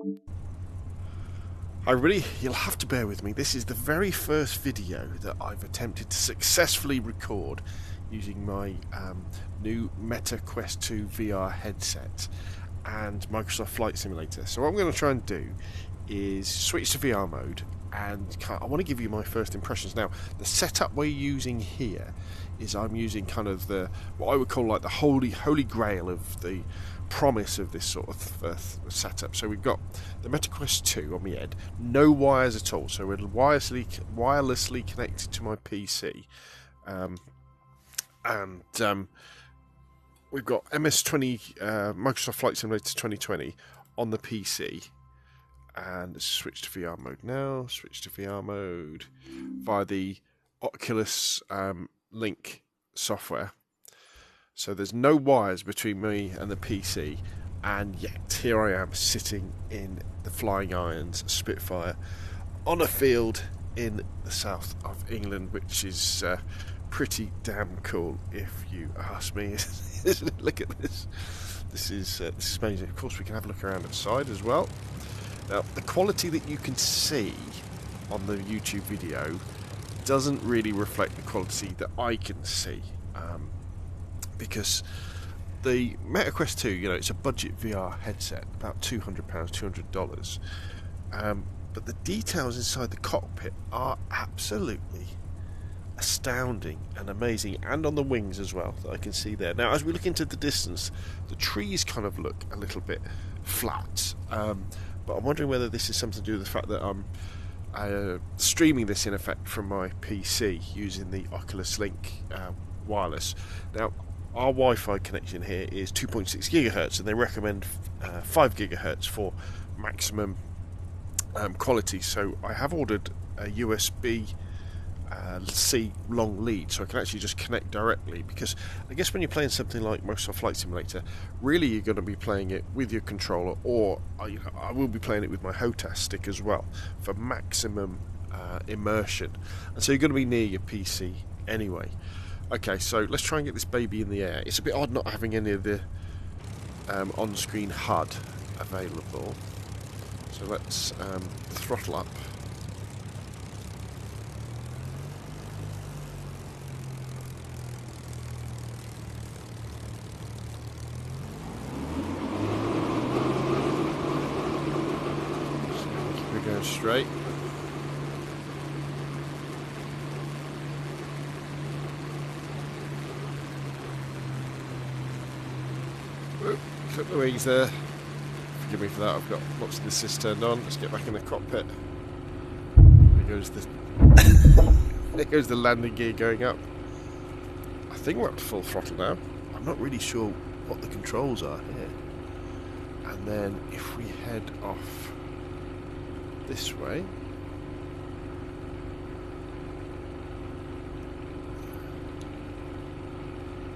Hi everybody, you'll have to bear with me. This is the very first video that I've attempted to successfully record using my new Meta Quest 2 VR headset and Microsoft Flight Simulator. So what I'm going to try and do is switch to VR mode, and I want to give you my first impressions. Now, the setup we're using here is I'm using kind of what I would call like the holy grail of the promise of this sort of setup. So we've got the Meta Quest 2 on my head, no wires at all, so we're wirelessly connected to my PC, and we've got MS20 Microsoft Flight Simulator 2020 on the PC. And let's switch to VR mode now. Switch to VR mode via the Oculus Link software. So there's no wires between me and the PC, and yet here I am sitting in the Flying Irons Spitfire on a field in the south of England, which is pretty damn cool, if you ask me. Look at this. This is amazing. Of course, we can have a look around outside as well. Now, the quality that you can see on the YouTube video doesn't really reflect the quality that I can see, because the Meta Quest 2, you know, it's a budget VR headset, about £200, $200, but the details inside the cockpit are absolutely astounding and amazing, and on the wings as well, that I can see there. Now, as we look into the distance, the trees kind of look a little bit flat, but I'm wondering whether this is something to do with the fact that I'm streaming this in effect from my PC using the Oculus Link wireless. Now, our Wi-Fi connection here is 2.6 GHz, and they recommend 5 GHz for maximum quality. So I have ordered a USB C long lead, so I can actually just connect directly, because I guess when you're playing something like Microsoft Flight Simulator, really you're going to be playing it with your controller, or I will be playing it with my HOTAS stick as well for maximum immersion, and so you're going to be near your PC anyway. Okay, so let's try and get this baby in the air. It's a bit odd not having any of the on-screen HUD available, so let's throttle up. Going straight. Oop, clip the wings there. Forgive me for that, I've got lots of the assist turned on. Let's get back in the cockpit. There goes there goes the landing gear going up. I think we're up to full throttle now. I'm not really sure what the controls are here. And then if we head off this way,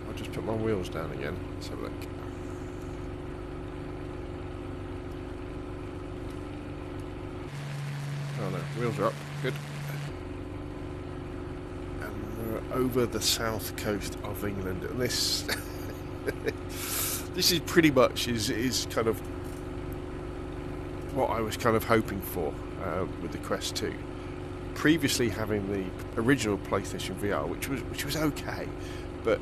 I'll just put my wheels down again. Let's have a look. Oh no, wheels are up. Good. And we're over the south coast of England, and this this is pretty much is kind of what I was kind of hoping for with the Quest 2. Previously, having the original PlayStation VR, which was okay, but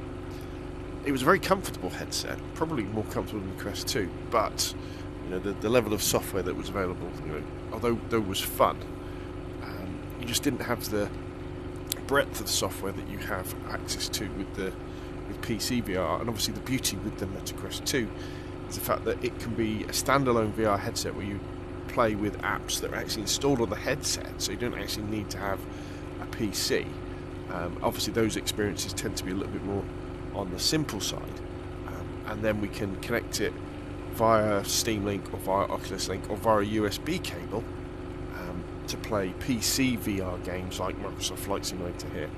it was a very comfortable headset, probably more comfortable than the Quest 2. But you know, the level of software that was available, you know, although there was fun, you just didn't have the breadth of software that you have access to with PC VR. And obviously, the beauty with the Meta Quest 2 is the fact that it can be a standalone VR headset where you play with apps that are actually installed on the headset, so you don't actually need to have a PC. Obviously, those experiences tend to be a little bit more on the simple side, and then we can connect it via Steam Link or via Oculus Link or via a USB cable to play PC VR games like Microsoft Flight Simulator here.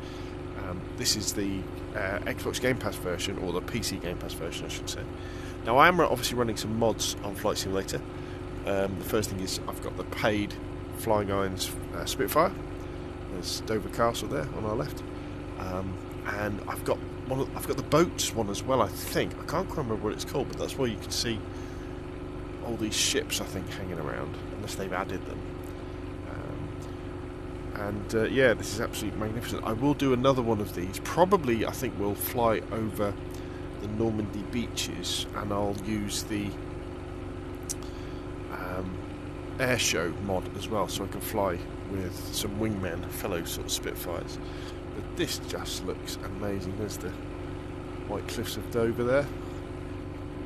This is the Xbox Game Pass version, or the PC Game Pass version, I should say. Now, I am obviously running some mods on Flight Simulator. The first thing is I've got the paid Flying Irons Spitfire. There's Dover Castle there on our left, and I've got the boats one as well. I think I can't quite remember what it's called, but that's where you can see all these ships, I think, hanging around, unless they've added them. Yeah, this is absolutely magnificent. I will do another one of these. Probably, I think we'll fly over the Normandy beaches, and I'll use the air show mod as well, so I can fly with some wingmen, fellow sort of Spitfires. But this just looks amazing. There's the white cliffs of Dover there.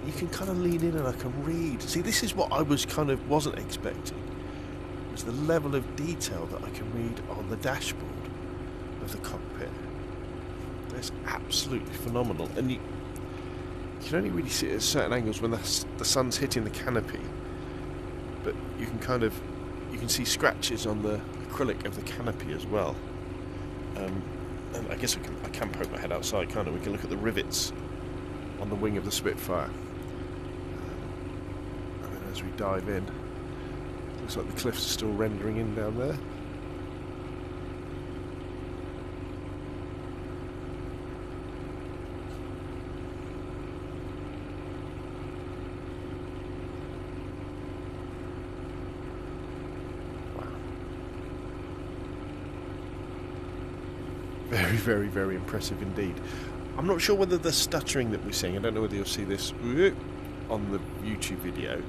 You can kind of lean in and I can read. See, this is what I wasn't expecting. Was the level of detail that I can read on the dashboard of the cockpit. That's absolutely phenomenal. And you can only really see it at certain angles when the sun's hitting the canopy. But you can see scratches on the acrylic of the canopy as well. And I guess I can poke my head outside, can't I? We can look at the rivets on the wing of the Spitfire. And then as we dive in, looks like the cliffs are still rendering in down there. Very, very, very impressive indeed. I'm not sure whether the stuttering that we're seeing, I don't know whether you'll see this on the YouTube video,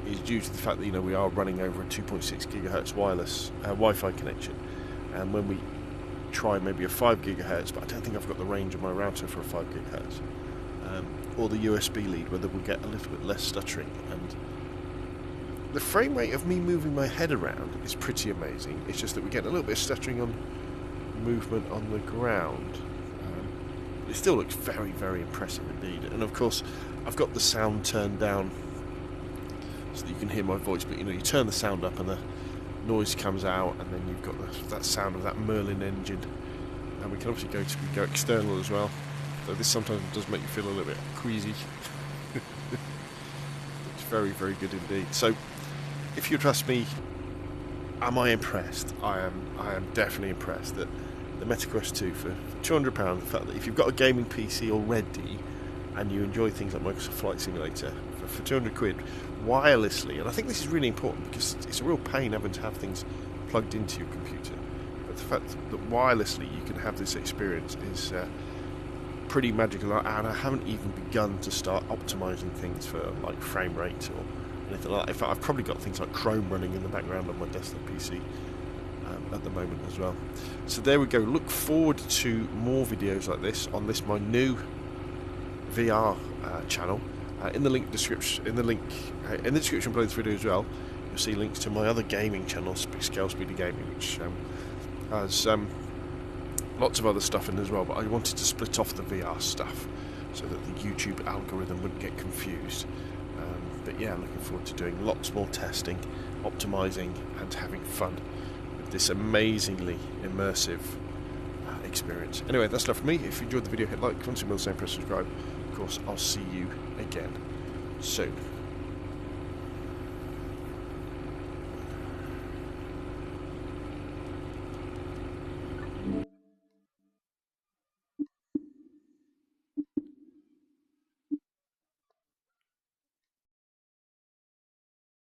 is due to the fact that we are running over a 2.6 GHz wireless Wi-Fi connection, and when we try maybe a 5 GHz, but I don't think I've got the range of my router for a 5 GHz, or the USB lead, whether we'll get a little bit less stuttering. And the frame rate of me moving my head around is pretty amazing. It's just that we get a little bit of stuttering on movement on the ground. It still looks very, very impressive indeed. And of course, I've got the sound turned down so that you can hear my voice, but you turn the sound up and the noise comes out, and then you've got that sound of that Merlin engine. And we can obviously go external as well, though this sometimes does make you feel a little bit queasy. It's very, very good indeed. So if you trust me, am I impressed? I am definitely impressed that the MetaQuest 2 for £200, the fact that if you've got a gaming PC already and you enjoy things like Microsoft Flight Simulator for 200 quid wirelessly, and I think this is really important because it's a real pain having to have things plugged into your computer, but the fact that wirelessly you can have this experience is pretty magical, and I haven't even begun to start optimizing things for like frame rate or anything like that. In fact, I've probably got things like Chrome running in the background on my desktop PC at the moment as well. So there we go. Look forward to more videos like this on my new VR channel. In the description below this video as well, you'll see links to my other gaming channel, Scale Speedy Gaming, which has lots of other stuff in as well. But I wanted to split off the VR stuff so that the YouTube algorithm wouldn't get confused. But yeah, looking forward to doing lots more testing, optimizing, and having fun with this amazingly immersive experience. Anyway, that's enough for me. If you enjoyed the video, hit like, comment, the same, press subscribe. Of course, I'll see you again soon.